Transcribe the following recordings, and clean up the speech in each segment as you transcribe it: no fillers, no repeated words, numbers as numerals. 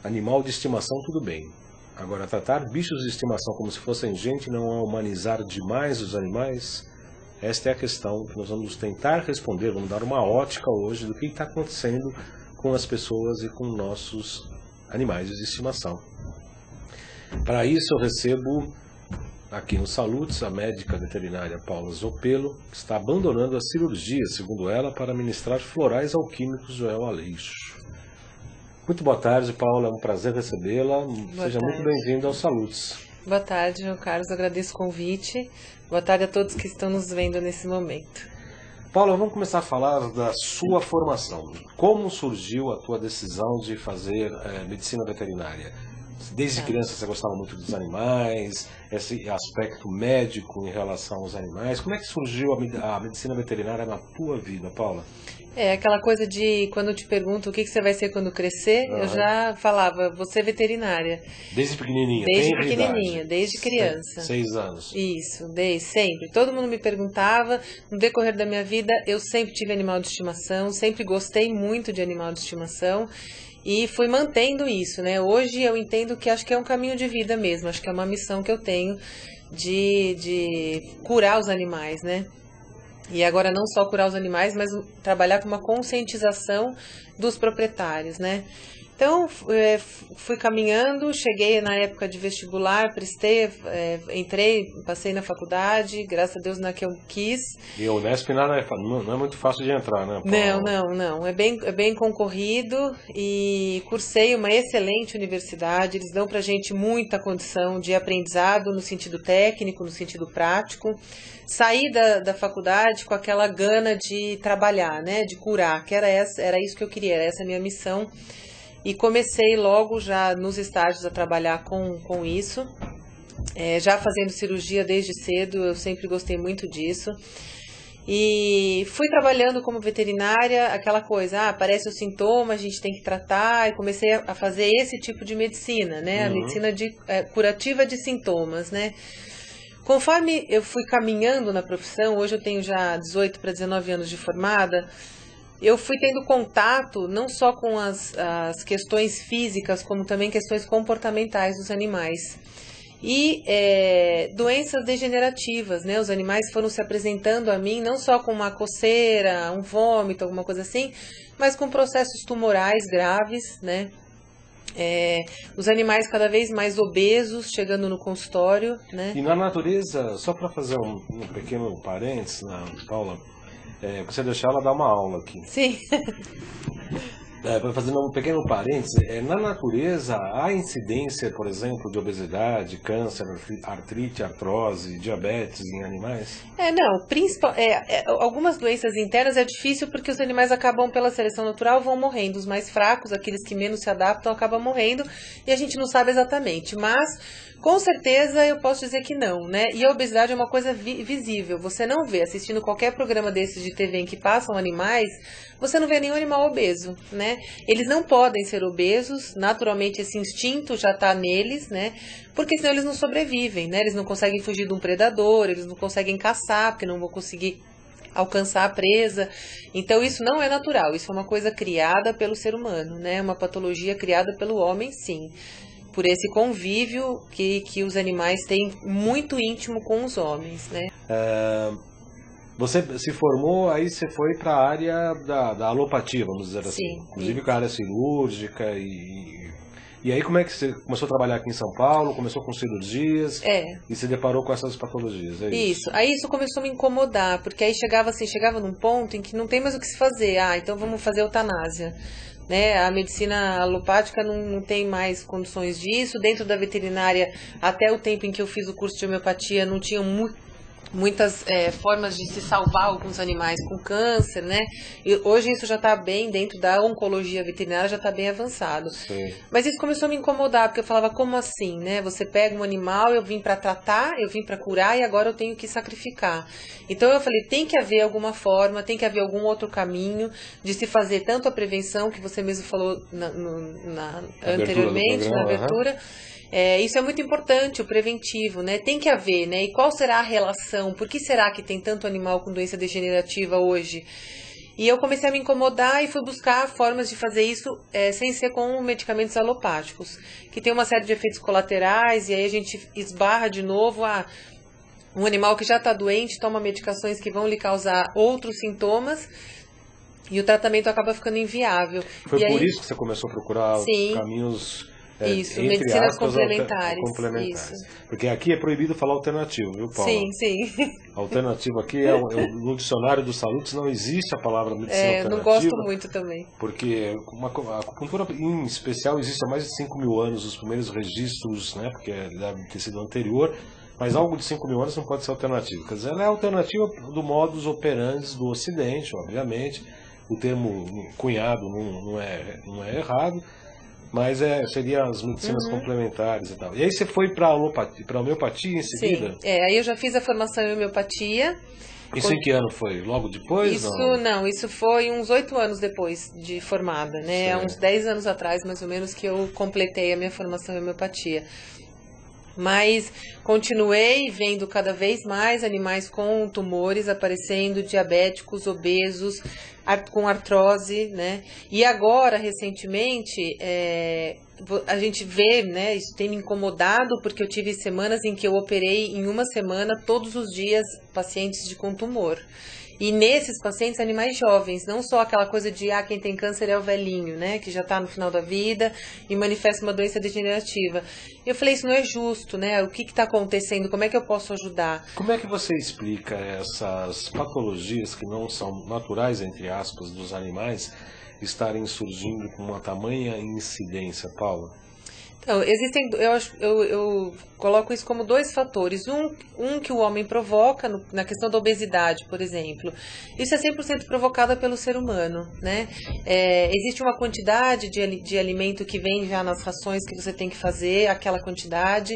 animal de estimação, tudo bem. Agora, tratar bichos de estimação como se fossem gente não é humanizar demais os animais? Esta é a questão que nós vamos tentar responder, vamos dar uma ótica hoje do que está acontecendo com as pessoas e com nossos animais de estimação. Para isso eu recebo aqui no Salutes a médica veterinária Paula Zopello, que está abandonando a cirurgia, segundo ela, para ministrar florais alquímicos Joel Aleixo. Muito boa tarde, Paula, é um prazer recebê-la. Seja muito bem-vinda ao Salutes. Boa tarde, João Carlos, eu agradeço o convite. Boa tarde a todos que estão nos vendo nesse momento. Paula, vamos começar a falar da sua formação. Como surgiu a tua decisão de fazer medicina veterinária? Desde criança você gostava muito dos animais, esse aspecto médico em relação aos animais. Como é que surgiu a medicina veterinária na tua vida, Paula? É aquela coisa de quando eu te pergunto o que você vai ser quando crescer, eu já falava, vou ser veterinária. Desde pequenininha? Desde pequenininha, desde criança. 6 anos? Isso, desde sempre. Todo mundo me perguntava, no decorrer da minha vida, eu sempre tive animal de estimação, sempre gostei muito de animal de estimação. E fui mantendo isso, né? Hoje eu entendo que acho que é um caminho de vida mesmo, acho que é uma missão que eu tenho de curar os animais, né? E agora não só curar os animais, mas trabalhar com uma conscientização dos proprietários, né? Então, fui caminhando, cheguei na época de vestibular, prestei, entrei, passei na faculdade, graças a Deus na que eu quis. E a Unesp não é muito fácil de entrar, né, Paula? Não. É bem concorrido e cursei uma excelente universidade. Eles dão pra gente muita condição de aprendizado no sentido técnico, no sentido prático. Saí da faculdade com aquela gana de trabalhar, né, de curar, que era isso que eu queria, era essa a minha missão. E comecei logo já nos estágios a trabalhar com isso, já fazendo cirurgia desde cedo, eu sempre gostei muito disso. E fui trabalhando como veterinária, aquela coisa, aparece o sintoma, a gente tem que tratar, e comecei a fazer esse tipo de medicina, né? A medicina curativa de sintomas, né? Conforme eu fui caminhando na profissão, hoje eu tenho já 18 para 19 anos de formada, eu fui tendo contato não só com as questões físicas, como também questões comportamentais dos animais. E doenças degenerativas, né? Os animais foram se apresentando a mim não só com uma coceira, um vômito, alguma coisa assim, mas com processos tumorais graves, né? Os animais cada vez mais obesos, chegando no consultório, né? E na natureza, só para fazer um pequeno parênteses, Paula, você deixar ela dar uma aula aqui. Sim. Fazendo um pequeno parênteses, na natureza há incidência, por exemplo, de obesidade, câncer, artrite, artrose, diabetes em animais? Algumas doenças internas é difícil porque os animais acabam, pela seleção natural, vão morrendo. Os mais fracos, aqueles que menos se adaptam, acabam morrendo e a gente não sabe exatamente. Mas, com certeza, eu posso dizer que não, né? E a obesidade é uma coisa visível. Você não vê, assistindo qualquer programa desses de TV em que passam animais, você não vê nenhum animal obeso, né? Eles não podem ser obesos, naturalmente esse instinto já está neles, né? Porque senão eles não sobrevivem, né? Eles não conseguem fugir de um predador, eles não conseguem caçar, porque não vão conseguir alcançar a presa. Então isso não é natural, isso é uma coisa criada pelo ser humano, né? Uma patologia criada pelo homem, sim. Por esse convívio que os animais têm muito íntimo com os homens, né? Você se formou, aí você foi para a área da alopatia, vamos dizer assim. Sim, inclusive com a área cirúrgica e aí como é que você começou a trabalhar aqui em São Paulo, começou com cirurgias e se deparou com essas patologias, é isso? Aí isso começou a me incomodar, porque aí chegava num ponto em que não tem mais o que se fazer, então vamos fazer eutanásia. Né? A medicina alopática não tem mais condições disso, dentro da veterinária, até o tempo em que eu fiz o curso de homeopatia, não tinham muitas formas de se salvar alguns animais com câncer, né? E hoje isso já está bem dentro da oncologia veterinária, já está bem avançado. Sim. Mas isso começou a me incomodar, porque eu falava, como assim, né? Você pega um animal, eu vim para tratar, eu vim para curar e agora eu tenho que sacrificar. Então eu falei, tem que haver alguma forma, tem que haver algum outro caminho de se fazer tanto a prevenção, que você mesmo falou anteriormente, na abertura. Isso é muito importante, o preventivo, né? Tem que haver, né? E qual será a relação? Por que será que tem tanto animal com doença degenerativa hoje? E eu comecei a me incomodar e fui buscar formas de fazer isso sem ser com medicamentos alopáticos, que tem uma série de efeitos colaterais, e aí a gente esbarra de novo um animal que já está doente, toma medicações que vão lhe causar outros sintomas, e o tratamento acaba ficando inviável. Foi por isso que você começou a procurar caminhos... Isso, entre medicinas aspas, complementares. Isso. Porque aqui é proibido falar alternativo, viu, Paula? Sim. Alternativo aqui, no dicionário do Salutes não existe a palavra medicina alternativa. Não gosto muito também. Porque a acupuntura, em especial, existe há mais de 5 mil anos, os primeiros registros, né, porque deve ter sido anterior, mas algo de 5 mil anos não pode ser alternativo. Quer dizer, ela é alternativa do modus operandi do Ocidente, obviamente. O termo cunhado não é errado. Mas seria as medicinas complementares e tal. E aí você foi para a homeopatia em seguida? Sim, aí eu já fiz a formação em homeopatia. Isso em que ano foi? Logo depois? Isso foi uns 8 anos depois de formada, né? Há uns 10 anos atrás, mais ou menos, que eu completei a minha formação em homeopatia. Mas continuei vendo cada vez mais animais com tumores aparecendo, diabéticos, obesos, com artrose, né? E agora, recentemente, a gente vê, né? Isso tem me incomodado, porque eu tive semanas em que eu operei em uma semana, todos os dias, pacientes com tumor. E nesses pacientes, animais jovens, não só aquela coisa de, quem tem câncer é o velhinho, né, que já está no final da vida e manifesta uma doença degenerativa. E eu falei, isso não é justo, né, o que está acontecendo, como é que eu posso ajudar? Como é que você explica essas patologias que não são naturais, entre aspas, dos animais, estarem surgindo com uma tamanha incidência, Paula? Então, eu coloco isso como 2 fatores. Um que o homem provoca, na questão da obesidade, por exemplo. Isso é 100% provocado pelo ser humano, né? Existe uma quantidade de alimento que vem já nas rações que você tem que fazer, aquela quantidade,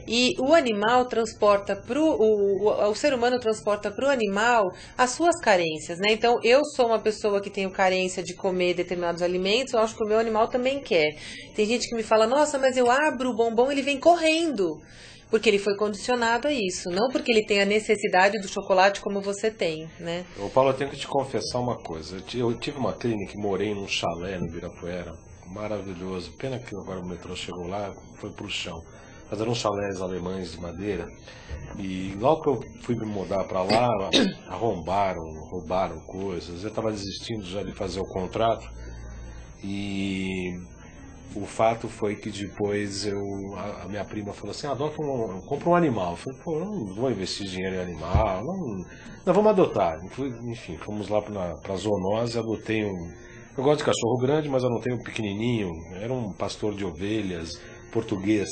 e o animal transporta o ser humano transporta para o animal as suas carências, né? Então, eu sou uma pessoa que tenho carência de comer determinados alimentos, eu acho que o meu animal também quer. Tem gente que me fala, nossa, mas eu abro o bombom, ele vem correndo. Porque ele foi condicionado a isso, não porque ele tem a necessidade do chocolate como você tem, né? Ô Paulo, eu tenho que te confessar uma coisa. Eu tive uma clínica e morei num chalé no Ibirapuera, maravilhoso. Pena que agora o metrô chegou lá, foi pro chão. Mas eram chalés alemães de madeira. E logo que eu fui me mudar para lá, roubaram coisas. Eu estava desistindo já de fazer o contrato. E o fato foi que depois a minha prima falou assim, compra um animal. Eu falei, pô, eu não vou investir dinheiro em animal, não vamos adotar. Enfim, fomos lá para a zoonose, adotei eu gosto de cachorro grande, mas eu não tenho um pequenininho, era um pastor de ovelhas, português.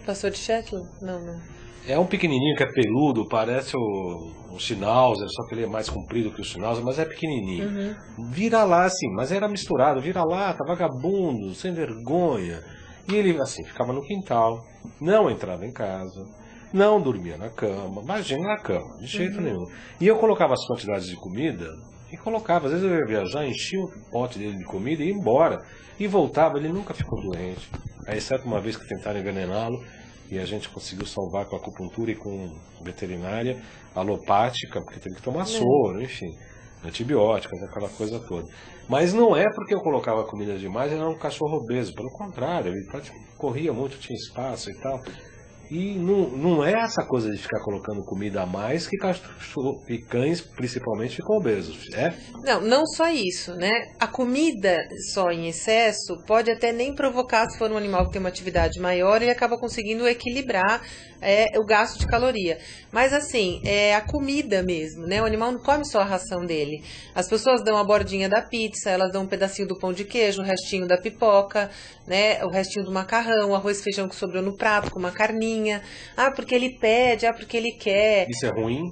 Pastor de Shetland? Não. É um pequenininho que é peludo, parece o Schnauzer, só que ele é mais comprido que o Schnauzer, mas é pequenininho. Vira lá, assim, mas era misturado, vira-lata, vagabundo, sem vergonha. E ele, assim, ficava no quintal, não entrava em casa, não dormia na cama, imagina na cama, de jeito nenhum. E eu colocava as quantidades de comida, às vezes eu ia viajar, enchia o pote dele de comida e ia embora. E voltava, ele nunca ficou doente, exceto uma vez que tentaram envenená-lo. E a gente conseguiu salvar com acupuntura e com veterinária alopática, porque teve que tomar soro, enfim, antibióticos, aquela coisa toda. Mas não é porque eu colocava comida demais, ele era um cachorro obeso, pelo contrário, ele corria muito, tinha espaço e tal. E não é essa coisa de ficar colocando comida a mais que cachorro e cães, principalmente, ficam obesos, é? Não só isso, né? A comida só em excesso pode até nem provocar, se for um animal que tem uma atividade maior, ele acaba conseguindo equilibrar o gasto de caloria. Mas assim, é a comida mesmo, né? O animal não come só a ração dele. As pessoas dão a bordinha da pizza, elas dão um pedacinho do pão de queijo, o restinho da pipoca, né? O restinho do macarrão, o arroz e feijão que sobrou no prato com uma carninha. Porque ele pede, porque ele quer. Isso é ruim?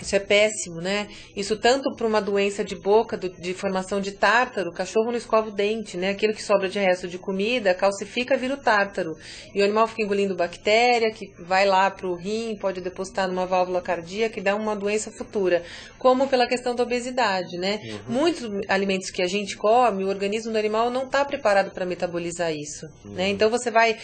Isso é péssimo, né? Isso tanto para uma doença de boca, de formação de tártaro, o cachorro não escova o dente, né? Aquilo que sobra de resto de comida, calcifica, vira o tártaro. E o animal fica engolindo bactéria, que vai lá para o rim, pode depositar numa válvula cardíaca e dar uma doença futura. Como pela questão da obesidade, né? Muitos alimentos que a gente come, o organismo do animal não está preparado para metabolizar isso, né? Então você vai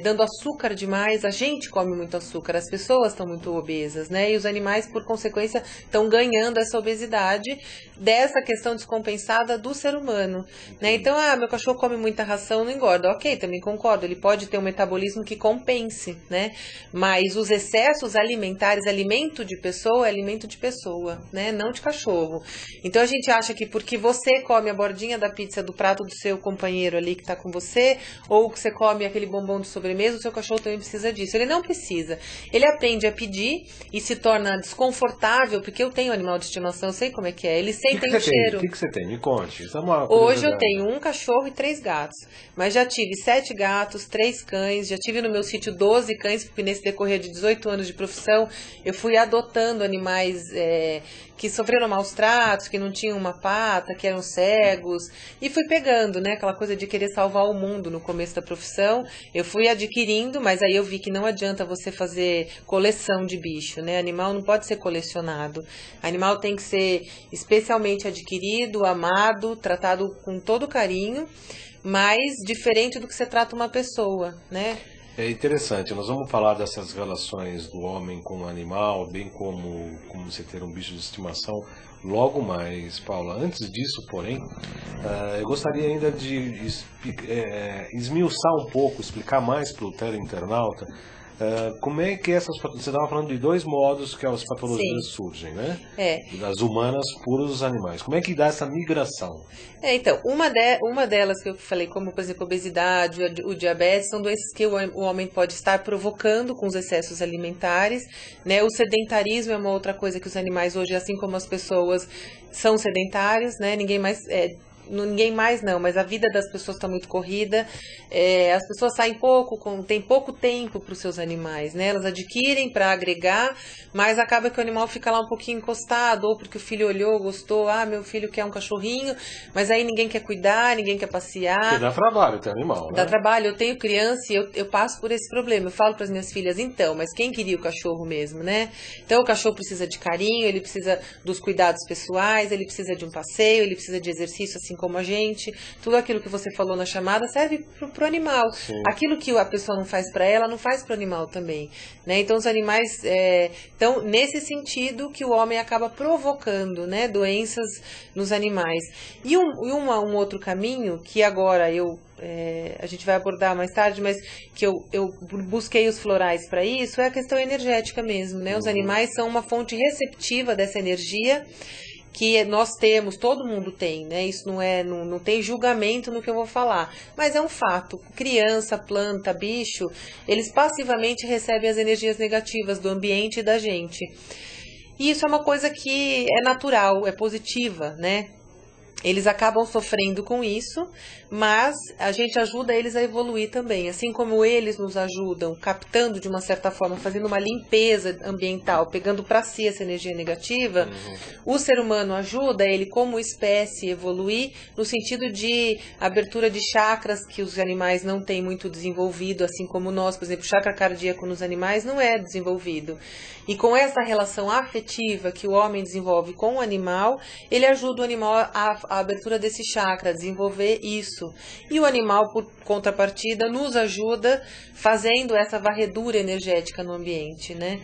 dando açúcar demais, a gente come muito açúcar, as pessoas estão muito obesas, né? E os animais, por consequência, consequência, estão ganhando essa obesidade dessa questão descompensada do ser humano, né? Então, meu cachorro come muita ração, não engorda. Ok, também concordo, ele pode ter um metabolismo que compense, né? Mas os excessos alimentares, alimento de pessoa é alimento de pessoa, né? Não de cachorro. Então, a gente acha que porque você come a bordinha da pizza do prato do seu companheiro ali que está com você, ou que você come aquele bombom de sobremesa, o seu cachorro também precisa disso. Ele não precisa. Ele aprende a pedir e se torna desconfortável, porque eu tenho animal de estimação, eu sei como é que é. Ele sentem o cheiro. O que você tem? Me conte. Hoje eu tenho um cachorro e 3 gatos, mas já tive 7 gatos, 3 cães, já tive no meu sítio 12 cães, porque nesse decorrer de 18 anos de profissão, eu fui adotando animais que sofreram maus tratos, que não tinham uma pata, que eram cegos, e fui pegando, né, aquela coisa de querer salvar o mundo no começo da profissão. Eu fui adquirindo, mas aí eu vi que não adianta você fazer coleção de bicho, né? Animal não pode ser colecionado. Animal tem que ser especialmente adquirido, amado, tratado com todo carinho, mas diferente do que você trata uma pessoa, né? É interessante, nós vamos falar dessas relações do homem com o animal, bem como você ter um bicho de estimação logo mais, Paula. Antes disso, porém, eu gostaria ainda de esmiuçar um pouco, explicar mais para o teleinternauta como é que você estava falando de 2 modos que as patologias surgem, né? Das humanas por os animais. Como é que dá essa migração? Então, uma delas que eu falei, como por exemplo a obesidade, o diabetes, são doenças que o homem pode estar provocando com os excessos alimentares, né? O sedentarismo é uma outra coisa que os animais hoje, assim como as pessoas, são sedentários, né? Ninguém mais não, mas a vida das pessoas está muito corrida, as pessoas saem tem pouco tempo para os seus animais, né? Elas adquirem para agregar, mas acaba que o animal fica lá um pouquinho encostado, ou porque o filho olhou, gostou, meu filho quer um cachorrinho, mas aí ninguém quer cuidar, ninguém quer passear. Porque dá trabalho ter animal, né? Dá trabalho, eu tenho criança e eu passo por esse problema. Eu falo para as minhas filhas, então, mas quem queria o cachorro mesmo, né? Então o cachorro precisa de carinho, ele precisa dos cuidados pessoais, ele precisa de um passeio, ele precisa de exercício, assim como a gente. Tudo aquilo que você falou na chamada serve pro animal. Sim. Aquilo que a pessoa não faz para ela, não faz pro animal também, né? Então os animais então nesse sentido que o homem acaba provocando, né, doenças nos animais. E um outro caminho que agora a gente vai abordar mais tarde, mas que eu busquei os florais para isso, é a questão energética mesmo, né? Os animais são uma fonte receptiva dessa energia que nós temos, todo mundo tem, né? Isso não tem julgamento no que eu vou falar, mas é um fato. Criança, planta, bicho, eles passivamente recebem as energias negativas do ambiente e da gente. E isso é uma coisa que é natural, é positiva, né? Eles acabam sofrendo com isso, mas a gente ajuda eles a evoluir também. Assim como eles nos ajudam, captando de uma certa forma, fazendo uma limpeza ambiental, pegando para si essa energia negativa, o ser humano ajuda ele como espécie a evoluir no sentido de abertura de chakras que os animais não têm muito desenvolvido, assim como nós. Por exemplo, o chakra cardíaco nos animais não é desenvolvido. E com essa relação afetiva que o homem desenvolve com o animal, ele ajuda o animal a abertura desse chakra, a desenvolver isso. E o animal, por contrapartida, nos ajuda fazendo essa varredura energética no ambiente, né?